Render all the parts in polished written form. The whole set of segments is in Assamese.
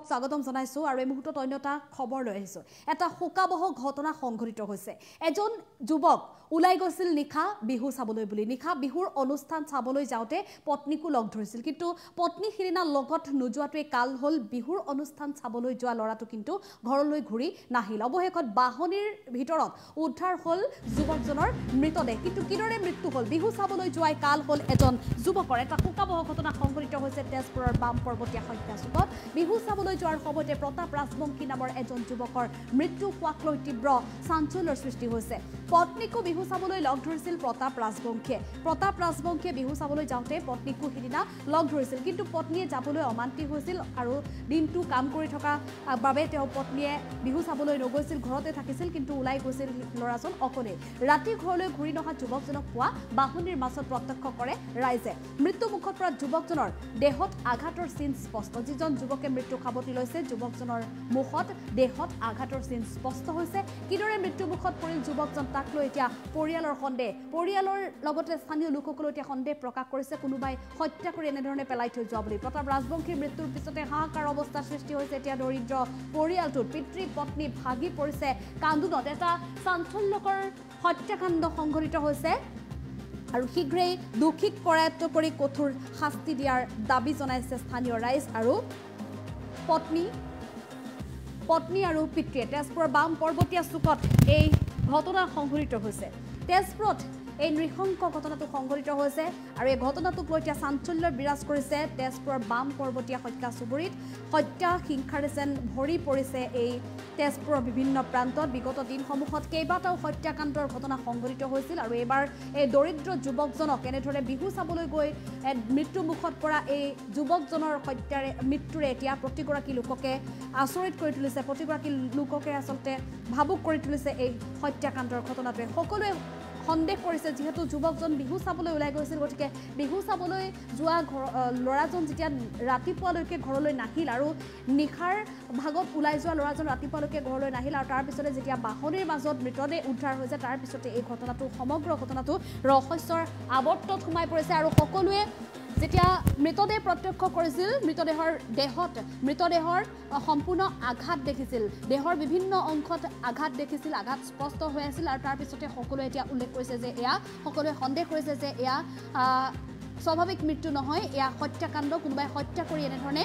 স্বাগতম জনাইছো আৰু এই মুহূৰ্তত অন্যটা খবৰ লৈ আহিছো এটা শোকাবহ ঘটনা সংঘটিত হৈছে এজন যুৱক উলাই গৈছিল নিখা বিহু চাবলৈ বুলি নিখা বিহুৰ অনুষ্ঠান চাবলৈ যাওতে পত্নীকো লগ ধৰিছিল কিন্তু পত্নী হিৰিনা লগত নুজুৱাটোৱে কাল হল বিহুৰ অনুষ্ঠান চাবলৈ যোৱা লৰাটো কিন্তু ঘৰলৈ ঘূৰি নাহিল অৱশেষত বাহনিৰ ভিতৰত উদ্ধাৰ হল যুৱকজনৰ মৃতদেহ কিন্তু কিদৰে মৃত্যু হল বিহু চাবলৈ যোৱাই কাল হল এজন যুৱকৰ এটা শোকাবহ ঘটনা সংঘটিত হৈছে তেজপুৰৰ বাম পৰ্বতীয়া হত্যা চুকত বিহু চাবলৈ যোৱাৰ সময়তে প্ৰতাপ ৰাজবংশী নামৰ এজন যুৱকৰ মৃত্যু হোৱাক লৈ তীব্ৰ চাঞ্চল্যৰ সৃষ্টি হৈছে পত্নীকো বিহু চাবলৈ লগ ধৰিছিল প্ৰতাপ ৰাজবংশীয়ে বিহু চাবলৈ যাওঁতে পত্নীকো সিদিনা লগ ধৰিছিল কিন্তু পত্নীয়ে যাবলৈ অমান্তি হৈছিল আৰু দিনটো কাম কৰি থকা বাবে তেওঁ পত্নীয়ে বিহু চাবলৈ নগৈছিল ঘৰতে থাকিছিল কিন্তু উলাই গৈছিল লৰাজন অকলে ৰাতি ঘৰলৈ ঘূৰি নহা যুৱকজনক পোৱা বাহনিৰ মাজত প্ৰত্যক্ষ কৰে ৰাইজে মৃত্যু মুখত পৰা যুৱকজনৰ দেহত আঘাতৰ চিন স্পষ্ট যিজন যুৱকে মৃত্যু খাবতি লৈছে যুৱকজনৰ মুখত দেহত আঘাতৰ চিন স্পষ্ট হৈছে কিদৰে মৃত্যু মুখত পৰিল যুৱকজন তাক লৈ এতিয়া পৰিয়ালৰ সন্দেহ পৰিয়ালৰ লগতে স্থানীয় লোকসকলে এতিয়া সন্দেহ প্ৰকাশ কৰিছে কোনোবাই হত্যা কৰি এনেধৰণে পেলাই থৈ যোৱা বুলি প্ৰতাপ ৰাজবংশীৰ মৃত্যুৰ পিছতে হাহাকাৰ অৱস্থাৰ সৃষ্টি হৈছে এতিয়া দৰিদ্ৰ পৰিয়ালটোৰ পিতৃ পত্নী ভাগি পৰিছে কান্দোনত এটা চাঞ্চল্যকৰ হত্যাকাণ্ড সংঘটিত হৈছে আৰু শীঘ্ৰেই দোষীক কৰায়ত্ব কৰি কঠোৰ শাস্তি দিয়াৰ দাবী জনাইছে স্থানীয় ৰাইজ আৰু পত্নী আৰু পিতৃয়ে তেজপুৰৰ বাম পৰ্বতীয়া চুকত এই ঘটনা সংঘটিত হৈছে তেজপুৰত এই নৃশংস ঘটনাটো সংঘটিত হৈছে আৰু এই ঘটনাটোক লৈ এতিয়া চাঞ্চল্যৰ বিৰাজ কৰিছে তেজপুৰৰ বাম পৰ্বতীয়া হত্যা চুবুৰীত হত্যা হিংসাৰে যেন ভৰি পৰিছে এই তেজপুৰৰ বিভিন্ন প্ৰান্তত বিগত দিনসমূহত কেইবাটাও হত্যাকাণ্ডৰ ঘটনা সংঘটিত হৈছিল আৰু এইবাৰ এই দৰিদ্ৰ যুৱকজনক এনেদৰে বিহু চাবলৈ গৈ মৃত্যু মুখত পৰা এই যুৱকজনৰ মৃত্যুৰে এতিয়া প্ৰতিগৰাকী লোককে আচৰিত কৰি তুলিছে প্ৰতিগৰাকী লোককে আচলতে ভাবুক কৰি তুলিছে এই হত্যাকাণ্ডৰ ঘটনাটোৱে সকলোৱে সন্দেহ কৰিছে যেহেতু যুৱকজন বিহু চাবলৈ ওলাই গৈছিল গতিকে বিহু চাবলৈ যোৱা ল'ৰাজন যেতিয়া ৰাতিপুৱালৈকে ঘৰলৈ নাহিল আৰু নিশাৰ ভাগত ওলাই যোৱা ল'ৰাজন ৰাতিপুৱালৈকে ঘৰলৈ নাহিল আৰু তাৰ পিছতে যেতিয়া বাহনিৰ মাজত মৃতদেহ উদ্ধাৰ হৈছে তাৰ পিছতে এই ঘটনাটো সমগ্ৰ ঘটনাটো ৰহস্যৰ আৱৰ্তত সোমাই পৰিছে আৰু সকলোৱে যেতিয়া মৃতদেহ প্ৰত্যক্ষ কৰিছিল মৃতদেহৰ সম্পূৰ্ণ আঘাত দেখিছিল দেহৰ বিভিন্ন অংশত আঘাত দেখিছিল আঘাত স্পষ্ট হৈ আছিল আৰু তাৰ পিছতে সকলোৱে এতিয়া উল্লেখ কৰিছে যে এয়া সকলোৱে সন্দেহ কৰিছে যে এয়া স্বাভাৱিক মৃত্যু নহয় এয়া হত্যাকাণ্ড কোনোবাই হত্যা কৰি এনেধৰণে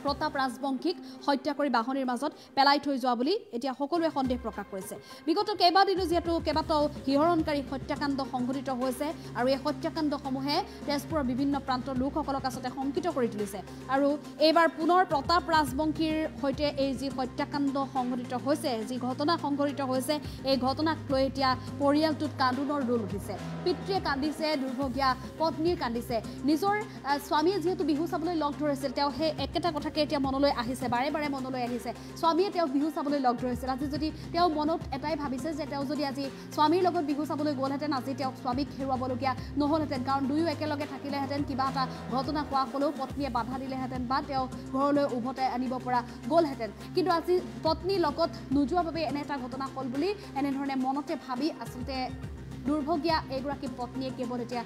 প্ৰতাপ ৰাজবংশীক হত্যা কৰি বাহনিৰ মাজত পেলাই থৈ যোৱা বুলি এতিয়া সকলোৱে সন্দেহ প্ৰকাশ কৰিছে বিগত কেইবাদিনো যিহেতু কেইবাটাও শিহৰণকাৰী হত্যাকাণ্ড সংঘটিত হৈছে আৰু এই হত্যাকাণ্ডসমূহে তেজপুৰৰ বিভিন্ন প্ৰান্তৰ লোকসকলক আচলতে শংকিত কৰি তুলিছে আৰু এইবাৰ পুনৰ প্ৰতাপ ৰাজবংশীৰ সৈতে এই যি হত্যাকাণ্ড সংঘটিত হৈছে যি ঘটনা সংঘটিত হৈছে এই ঘটনাক লৈ এতিয়া পৰিয়ালটোত কান্দোনৰ ৰোল উঠিছে পিতৃয়ে কান্দিছে দুৰ্ভগীয়া পত্নীয়ে কান্দিছে নিজৰ স্বামীয়ে যিহেতু বিহু চাবলৈ লগ ধৰিছিল তেওঁ সেই একেটা কথা এতিয়া মনলৈ আহিছে বাৰে বাৰে মনলৈ আহিছে স্বামীয়ে তেওঁ বিহু চাবলৈ লগ ধৰিছিল আজি যদি তেওঁ মনত এটাই ভাবিছে যে তেওঁ যদি আজি স্বামীৰ লগত বিহু চাবলৈ গ'লহেঁতেন আজি তেওঁ স্বামীক হেৰুৱাবলগীয়া নহ'লহেঁতেন কাৰণ দুয়ো একেলগে থাকিলেহেঁতেন কিবা এটা ঘটনা হোৱা হ'লেও পত্নীয়ে বাধা দিলেহেঁতেন বা তেওঁ ঘৰলৈ উভতাই আনিব পৰা গ'লহেঁতেন কিন্তু আজি পত্নীৰ লগত নোযোৱা বাবে এনে এটা ঘটনা হ'ল বুলি এনেধৰণে মনতে ভাবি আচলতে দুৰ্ভগীয়া এগৰাকী পত্নীয়ে কেৱল এতিয়া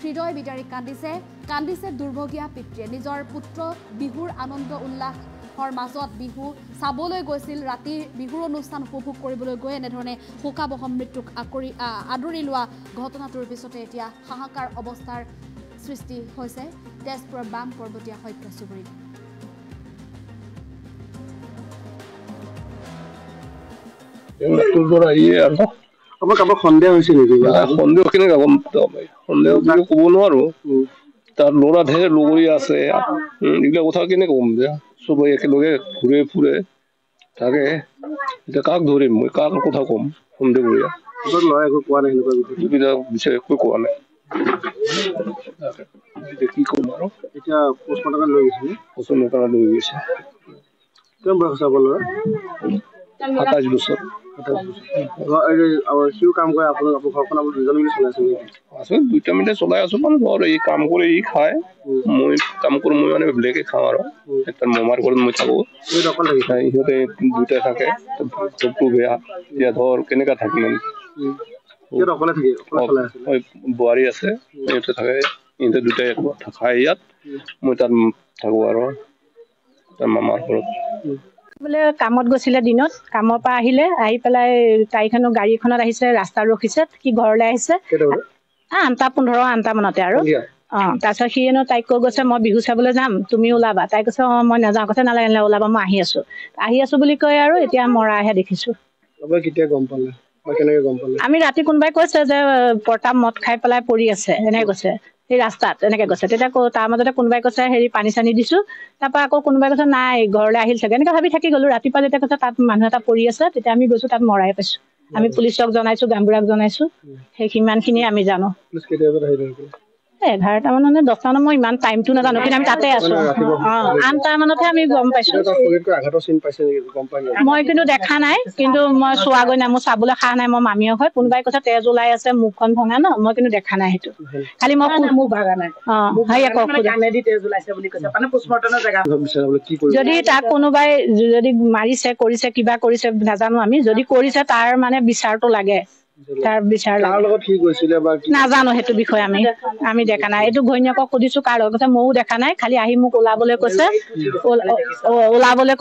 হৃদয় বিদাৰি কান্দিছে দুৰ্ভগীয়া পিতৃয়ে নিজৰ পুত্ৰ বিহুৰ আনন্দ উল্লাসৰ মাজত বিহু চাবলৈ গৈছিল ৰাতি বিহুৰ অনুষ্ঠান উপভোগ কৰিবলৈ গৈ এনেধৰণে শোকাবহ মৃত্যুক আদৰি লোৱা ঘটনাটোৰ পিছতে এতিয়া হাহাকাৰ অৱস্থাৰ সৃষ্টি হৈছে তেজপুৰৰ বাম পৰ্বতীয়া হত্যা চুবুৰীত আমাৰ কাৰোবাৰ সন্দেহ হৈছে নেকি সন্দেহ কেনেকে গম সন্দেহ বুলি ক'ব নোৱাৰো তাৰ ল'ৰা ঢেৰ লগৰীয়া আছে এইবিলাক কথা কেনেকে কম যে চবে একেলগে ঘূৰে ফুৰে থাকে এতিয়া কাক ধৰিম মই কাৰ কথা কম সন্দেহ কৰি ল'ৰা একো কোৱা নাই এইবিলাক বিচাৰ একো কোৱা নাই কি কম আৰু এতিয়া পষ্টমৰ্টম লৈ গৈছে লৈ গৈছে কিমান বয়স হ'ব ল'ৰা 27 বছৰ সিও কাম কৰে আপোনালোকৰ ঘৰখন আপুনি দুজন মিলি চলাইছে আছো দুইটা মিনিটে চলাই আছো মানে ঘৰ এই কাম কৰি ই খায় মই কাম কৰো মই মানে বেলেগে খাওঁ আৰু এটা মামাৰ ঘৰত মই থাকো সিহঁতে দুইটা থাকে চবটো বেয়া এতিয়া ধৰ কেনেকা থাকিম বোৱাৰী আছে সিহঁতে থাকে ইহঁতে দুটাই খায় ইয়াত মই তাত থাকো আৰু তাৰ মামাৰ ঘৰত বোলে কামত গৈছিলে দিনত কামৰ পৰা আহিলে আহি পেলাই তাইখনো গাড়ীখনত আহিছে ৰাস্তাত ৰখিছে সি ঘৰলৈ আহিছে 8:15 8টামানতে আৰু তাৰপিছত সি এনো তাইক কৈ গৈছে মই বিহু চাবলৈ যাম তুমি ওলাবা তাই কৈছে মই নাযাওঁ কৈছে নালাগে ওলাবা মই আহি আছো বুলি কয় আৰু এতিয়া মৰাহে দেখিছো আমি ৰাতি কোনোবাই কৈছে যে প্ৰতাপ মদ খাই পেলাই পৰি আছে এনেকে কৈছে সেই ৰাস্তাত এনেকে কৈছে তেতিয়া তাৰ মাজতে কোনোবাই কৈছে হেৰি পানী চানী দিছো তাৰপৰা আকৌ কোনোবাই কৈছে নাই ঘৰলৈ আহিল চাগে এনেকে ভাবি থাকি গলো ৰাতিপুৱা যেতিয়া কৈছে তাত মানুহ এটা পৰি আছে তেতিয়া আমি গৈছো তাত মৰাই পাইছো আমি পুলিচক জনাইছো গামবুঢ়াক জনাইছো সেই সিমানখিনি আমি জানো 11টা মান 10টা মান মই ইমান টাইমটো নাজানো কিন্তু আমি তাতে আছো 8টা মানতে আমি গম পাইছো মই কিন্তু দেখা নাই কিন্তু মই চোৱাগৈ নাই মই চাবলৈ খা নাই মই মামীয়ে হয় কোনোবাই কৈছে তেজ ওলাই আছে মুখখন ভঙা ন মই কিন্তু দেখা নাই সেইটো খালি মই মুখ ভাগা নাই যদি তাক কোনোবাই যদি মাৰিছে কৰিছে কিবা কৰিছে নাজানো আমি যদি কৰিছে তাৰ মানে বিচাৰটো লাগে তাৰ বিচাৰ নাজানো সেইটো বিষয়ে আমি দেখা নাই এইটো ঘৈণীয়েকক সুধিছো কাৰ লগত কৈছে ময়ো দেখা নাই খালি আহি মোক ওলাবলৈ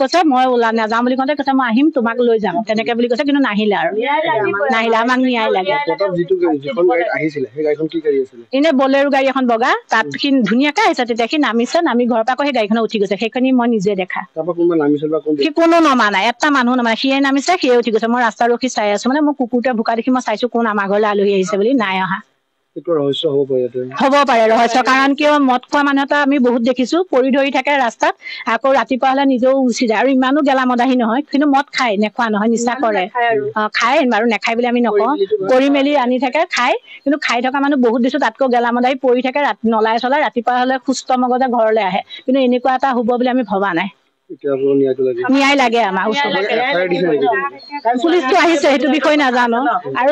কৈছে মই নাযাওঁ বুলি কওঁতে কৈছে মই আহিম তোমাক লৈ যাম তেনেকে বুলি কৈছে কিন্তু নাহিলে আৰু আমাক ন্যায় লাগে এনে বলেৰো গাড়ী এখন বগা তাত সি ধুনীয়াকে আহিছে তেতিয়া সি নামিছে নামি ঘৰৰ পৰা আকৌ সেই গাড়ীখনত উঠি গৈছে সেইখিনি মই নিজে দেখা সি কোনো নমা নাই এটা মানুহ নমানে সিয়ে নামিছে সিয়ে উঠি গৈছে মই ৰাস্তা ৰখি চাই আছো মানে মোক কুকুৰটোৱে ভোকা দেখি মই চাইছো কোন আমাৰ ঘৰলৈ আলহী আহিছে বুলি নাই অহা হ'ব পাৰে ৰহস্য কাৰণ কিয় মদ খোৱা মানুহ এটা আমি বহুত দেখিছো পৰি ধৰি থাকে ৰাস্তাত আকৌ ৰাতিপুৱা হলে নিজেও গুচি যায় আৰু ইমানো গেলামদাহী নহয় কিন্তু মদ খায় নেখোৱা নহয় নিচা কৰে খায় বাৰু নেখায় বুলি আমি নকওঁ কৰি মেলি আনি থাকে খায় কিন্তু খাই থকা মানুহ বহুত দিছো তাতকৈ গেলামদাহী পৰি থাকে নলাই চলাই ৰাতিপুৱা হলে সুস্থ মগজে ঘৰলৈ আহে কিন্তু এনেকুৱা এটা হ'ব বুলি আমি ভবা নাই ন্যায় লাগে আমাৰ পুলিচটো আহিছে সেইটো বিষয়ে নাজানো আৰু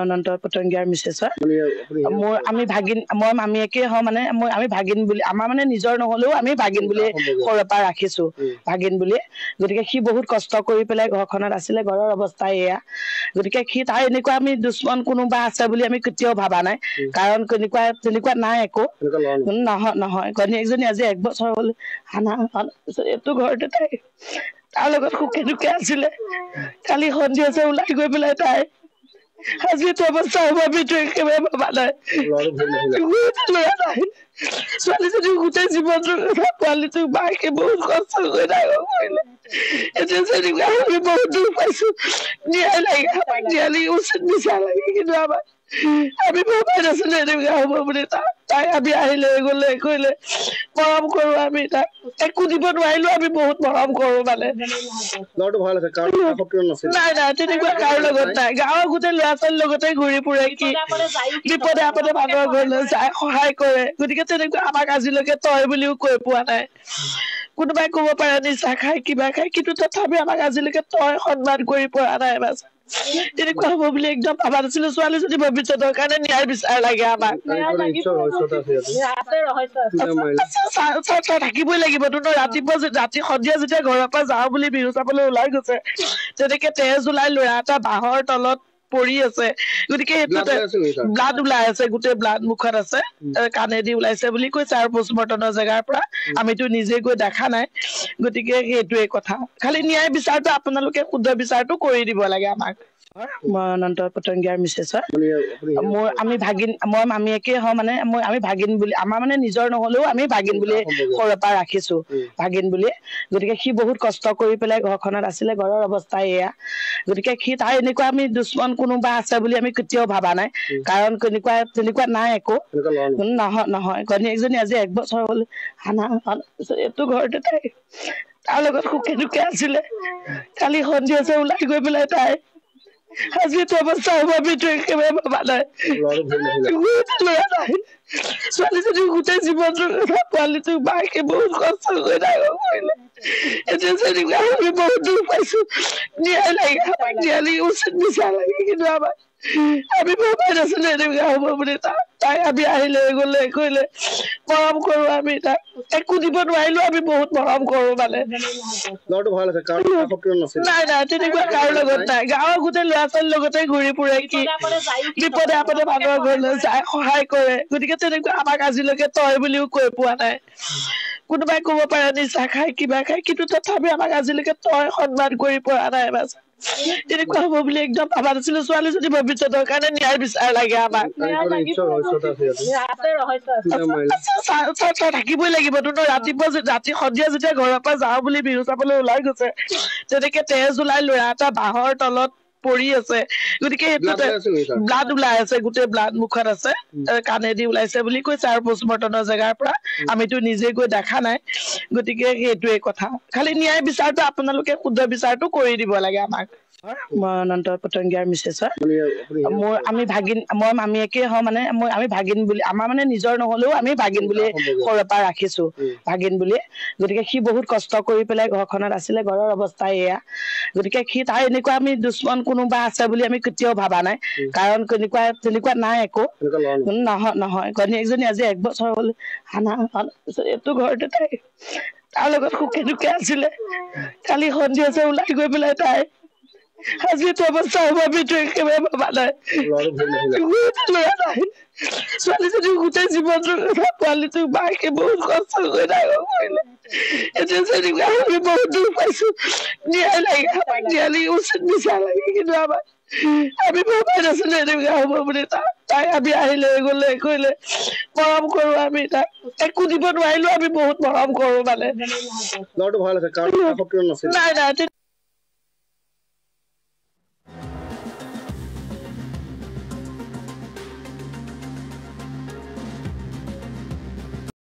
অনন্ত পতংগিয়াৰ মিছেছ মোৰ আমি ভাগিন মই মামীয়েকে হওঁ মানে আমি ভাগিন বুলি আমাৰ মানে নিজৰ নহলেও আমি ভাগিন বুলি সৰুৰ পৰা ৰাখিছো ভাগিন বুলি গতিকে সি বহুত কষ্ট কৰি পেলাই ঘৰখনত আছিলে ঘৰৰ অৱস্থা এয়া গতিকে সি তাৰ এনেকুৱা আমি দুশ্মন কোনোবা আছে বুলি আমি কেতিয়াও ভাবা নাই কাৰণ তেনেকুৱা নাই একো নহয় ঘৈণীয়েকজনী আজি 1 বছৰ হল এইটো ঘৰতে তাই তাৰ লগত সুখে আছিলে কালি সন্ধিয়া ওলাই গৈ পেলাই তাই আজি এইটো অৱস্থা হ'ব আমিতো একেবাৰে ভবা নাই ছোৱালীজনী গোটেই জীৱনটোৰ কথা পোৱালীটোক মাকে বহুত কষ্ট কৰি ডাঙৰ কৰিলে এতিয়া যেনেকুৱা আমি বহুত দুখ পাইছো ন্যায় লাগে উচিত বিচাৰ লাগে কিন্তু আমি ভবাই নাছিলো এনেকুৱা হ'ব বুলি তাই আমি আহিলে গলে কৰিলে মৰম কৰো আমি তাক একো দিব নোৱাৰিলো আমি বহুত মৰম কৰো মানে নাই তেনেকুৱা কাৰো লগত নাই গাঁৱৰ গোটেই ল'ৰা ছোৱালীৰ লগতে ঘূৰি ফুৰে কি বিপদে আপদে মানুহৰ ঘৰলৈ যায় সহায় কৰে গতিকে তেনেকুৱা আমাক আজিলৈকে তই বুলিও কৈ পোৱা নাই কোনোবাই কব পাৰে নিচা খাই কিবা খাই কিন্তু তথাপি আমাক আজিলৈকে তই সন্মান কৰি পৰা নাই বাছ তেনেকুৱা হ'ব বুলি একদম ভাবা নাছিলো ছোৱালীজনী ভৱিষ্যতৰ কাৰণে ন্যায় বিচাৰ লাগে আমাক থাকিবই লাগিব ৰাতিপুৱা সন্ধিয়া যেতিয়া ঘৰৰ পৰা যাওঁ বুলি বিহু চাবলৈ ওলাই গৈছে তেনেকে তেজ ওলাই ল'ৰা এটা বাঁহৰ তলত পৰি আছে গতিকে সেইটো ব্লাড ওলাই আছে গোটেই ব্লাড মুখত আছে কাণেদি ওলাইছে বুলি কৈছে আৰু পোষ্টমৰ্টমৰ জেগাৰ পৰা আমিতো নিজে গৈ দেখা নাই গতিকে সেইটোৱে কথা খালি ন্যায় বিচাৰটো আপোনালোকে শুদ্ধ বিচাৰটো কৰি দিব লাগে আমাক অনন্ত পতংগিয়াৰ মিছেছ মোৰ আমি ভাগিন মই মামীয়েকে হওঁ মানে আমি ভাগিন বুলি আমাৰ মানে নিজৰ নহলেও আমি ভাগিন বুলি সৰুৰ পৰা ৰাখিছো ভাগিন বুলি গতিকে সি বহুত কষ্ট কৰি পেলাই ঘৰখনত আছিলে ঘৰৰ অৱস্থা এয়া গতিকে সি তাৰ এনেকুৱা আমি দুশ্মন কোনোবা আছে বুলি আমি কেতিয়াও ভাবা নাই কাৰণ তেনেকুৱা নাই একো নহয় ঘৈণীয়েকজনী আজি 1 বছৰ হল এইটো ঘৰতে তাই তাৰ লগত সুখে আছিলে কালি সন্ধিয়া ওলাই গৈ পেলাই তাই আজি এইটো অৱস্থা হ'ব আমিতো একেবাৰে ভবা নাই ছোৱালীজনী গোটেই জীৱনটোৰ কথা পোৱালীটোক মাকে বহুত কষ্ট কৰি ডাঙৰ কৰিলে এতিয়া যেনেকুৱা আমি বহুত দুখ পাইছো ন্যায় লাগে উচিত বিচাৰ লাগে কিন্তু আমি ভবাই নাছিলো এনেকুৱা হ'ব বুলি। তাই আমি আহিলে গ'লে কৰিলে মৰম কৰো আমি তাক একো দিব নোৱাৰিলো আমি বহুত মৰম কৰো মানে। নাই নাই তেনেকুৱা কাৰো লগত নাই। গাঁৱৰ গোটেই ল'ৰা ছোৱালীৰ লগতে ঘূৰি ফুৰে কি বিপদে আপদে মানুহৰ ঘৰলৈ যায় সহায় কৰে। গতিকে তেনেকুৱা আমাক আজিলৈকে তই বুলিও কৈ পোৱা নাই। কোনোবাই ক'ব পাৰে নিচা খাই কিবা খাই, কিন্তু তথাপি আমাক আজিলৈকে তই সন্মান কৰি পৰা নাই। বাছ তেনেকুৱা হ'ব বুলি একদম ভাবা নাছিলো। ছোৱালীজনী ভৱিষ্যতৰ কাৰণে ন্যায় বিচাৰ লাগে আমাক। থাকিবই লাগিব তো। ৰাতিপুৱা ৰাতি সন্ধিয়া যেতিয়া ঘৰৰ পৰা যাওঁ বুলি বিহু চাবলৈ ওলাই গৈছে, তেনেকে তেজ ওলাই ল'ৰা এটা বাঁহৰ তলত পৰি আছে। গতিকে সেইটো ব্লাড ওলাই আছে, গোটেই ব্লাড মুখত আছে, কাণেদি ওলাইছে বুলি কৈছে আৰু পষ্টমৰ্টমৰ জেগাৰ পৰা। আমিতো নিজে গৈ দেখা নাই। গতিকে সেইটোৱে কথা। খালি ন্যায় বিচাৰটো আপোনালোকে শুদ্ধ বিচাৰটো কৰি দিব লাগে আমাক। মই অনন্ত পতংগীয়াৰ মিছেছৰ মোৰ আমি ভাগিন, মই মামীয়েকে হওঁ মানে। আমি ভাগিন বুলি আমাৰ মানে নিজৰ নহলেও আমি ভাগিন বুলি সৰুৰ পৰা ৰাখিছো, ভাগিন বুলি। গতিকে সি বহুত কষ্ট কৰি পেলাই ঘৰখনত আছিলে। ঘৰৰ অৱস্থা এয়া। গতিকে সি তাৰ এনেকুৱা আমি দুশ্মন কোনোবা আছে বুলি আমি কেতিয়াও ভাবা নাই। কাৰণ তেনেকুৱা নাই একো। নহয় ঘনীয়েকজনী আজি 1 বছৰ হ'ল এইটো ঘৰতে তাই তাৰ লগত সুখে দুখে আছিলে। কালি সন্ধিয়া ওলাই গৈ পেলাই তাই আজি এইটো অৱস্থা হ'ব আমিতো একেবাৰে ভবা নাই। ছোৱালীজনী গোটেই জীৱনটোৰ কথা পোৱালিটোক মাকে বহুত কষ্ট কৰি ডাঙৰ কৰিলে। এতিয়া যেনেকুৱা আমি বহুত দুখ পাইছো। ন্যায় লাগে আমাক, ন্যায় লাগে, উচিত বিচাৰ লাগে। কিন্তু আমি ভবাই নাছিলো এনেকুৱা হ'ব বুলি। তাই আমি আহিলে গ'লে কৰিলে মৰম কৰো আমি তাক একো দিব নোৱাৰিলো আমি বহুত মৰম কৰো মানে। নাই নাই